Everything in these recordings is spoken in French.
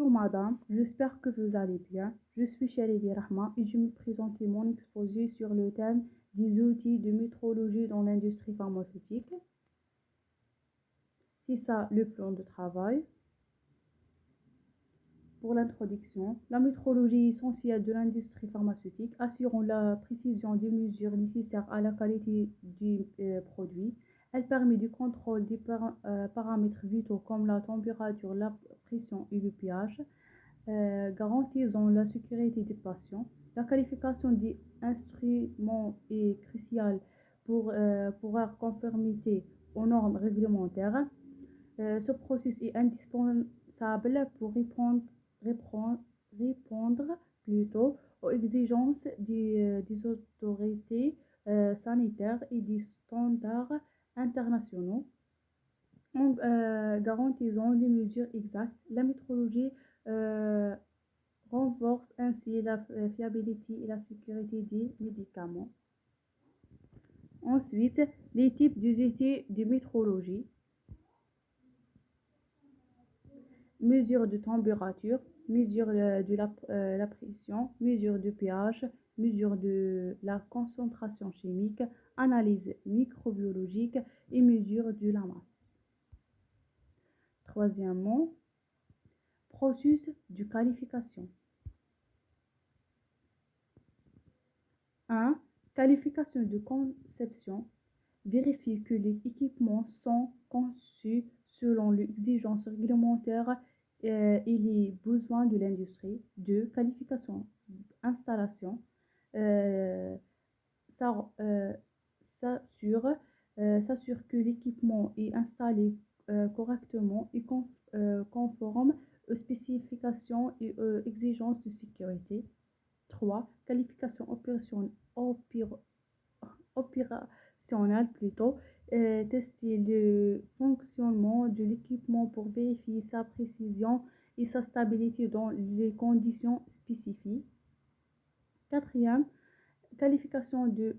Bonjour madame, j'espère que vous allez bien. Je suis Chalidi Rahma et je me présente mon exposé sur le thème des outils de métrologie dans l'industrie pharmaceutique. C'est ça le plan de travail. Pour l'introduction, la métrologie est essentielle de l'industrie pharmaceutique, assurant la précision des mesures nécessaires à la qualité du produit. Elle permet du contrôle des paramètres vitaux comme la température, la pression et le pH, garantissant la sécurité des patients. La qualification des instruments est cruciale pour pouvoir conformité aux normes réglementaires. Ce processus est indispensable pour répondre, répondre plutôt aux exigences des autorités sanitaires et des standards internationaux. En garantissant des mesures exactes, la métrologie euh, renforce ainsi la fiabilité et la sécurité des médicaments. Ensuite, les types d'unités de métrologie. Mesure de température, mesure de la pression, mesure de pH, mesure de la concentration chimique, analyse microbiologique et mesure de la masse. Troisièmement, processus de qualification. 1. Qualification de conception. Vérifie que les équipements sont conçus selon les exigences réglementaires et les besoins de l'industrie. 2. Qualification installation. Euh, S'assure que l'équipement est installé correctement et conforme aux spécifications et aux exigences de sécurité. 3. Qualification opérationnelle plutôt. Tester le fonctionnement de l'équipement pour vérifier sa précision et sa stabilité dans les conditions spécifiques. Quatrième, qualification de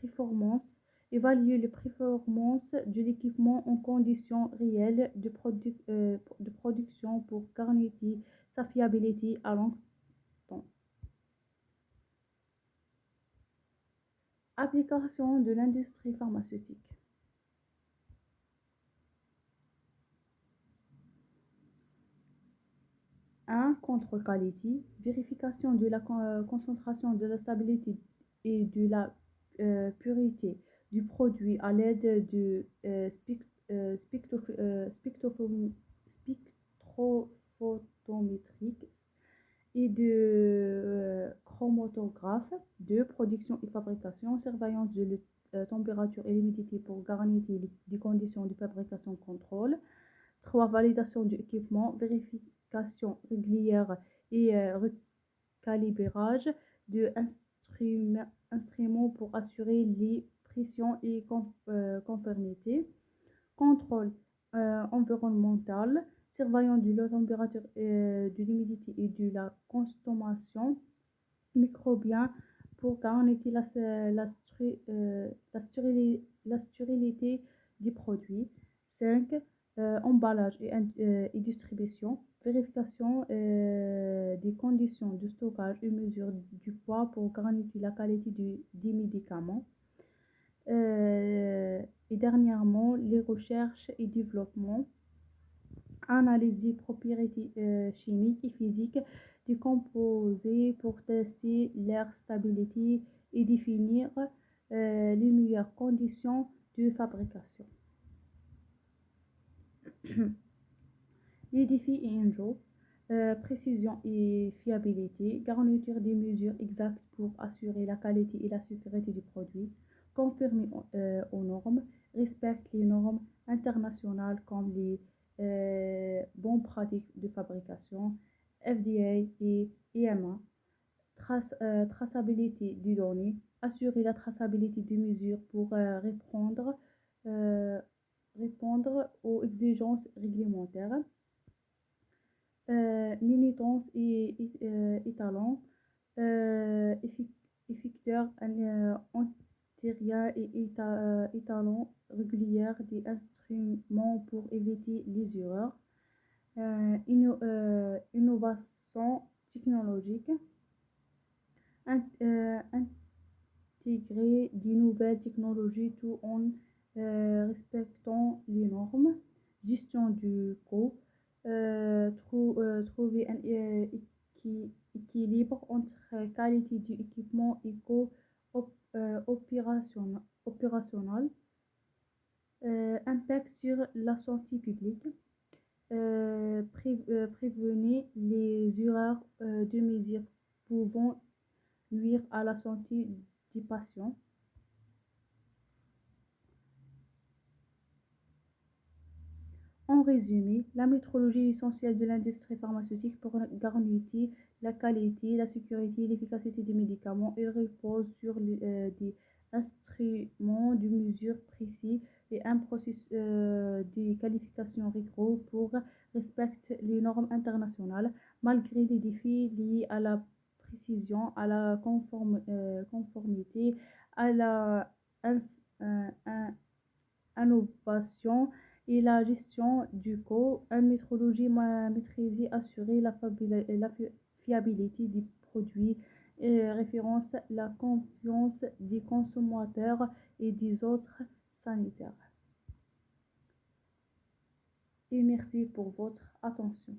performance. Évaluer les performances de l'équipement en conditions réelles de production pour garantir sa fiabilité à long terme. Application de l'industrie pharmaceutique. 1. Contrôle qualité. Vérification de la concentration, de la stabilité et de la pureté du produit à l'aide de spectrophotométrique et de chromatographe. 2. Production et fabrication. Surveillance de la température et l'humidité pour garantir les conditions de fabrication contrôle. 3. Validation du équipement, vérification régulière et recalibrage de instruments pour assurer les pressions et conformité. Contrôle environnemental, surveillant de la température, de l'humidité et de la consommation microbienne pour garantir la stérilité des produits. 5. Emballage et distribution, vérification des conditions de stockage et mesure du poids pour garantir la qualité des médicaments. Et dernièrement, les recherches et développement, analyse des propriétés chimiques et physiques des composés pour tester leur stabilité et définir les meilleures conditions de fabrication. Les défis et enjeux, précision et fiabilité, garantir des mesures exactes pour assurer la qualité et la sécurité du produit, conformer aux normes, respecte les normes internationales comme les bonnes pratiques de fabrication, FDA et EMA, traçabilité des données, assurer la traçabilité des mesures pour répondre aux exigences réglementaires. Militance et étalon, effecteur antérien et étalon régulière des instruments pour éviter les erreurs. technologiques, intégrer de nouvelles technologies tout en respectant les normes, gestion du coût, trouver un équilibre entre qualité du équipement et coût opérationnel, impact sur la santé publique, prévenir les erreurs de mesures pouvant nuire à la santé des patients. En résumé, la métrologie est essentielle de l'industrie pharmaceutique pour garantir la qualité, la sécurité et l'efficacité des médicaments. Elle repose sur des instruments de mesure précis et un processus de qualification rigoureux pour respecter les normes internationales, malgré les défis liés à la précision, à la conformité, à la innovation et la gestion du coût. Une métrologie maîtrisée assure la fiabilité des produits et référence la confiance des consommateurs et des autres sanitaires. Et merci pour votre attention.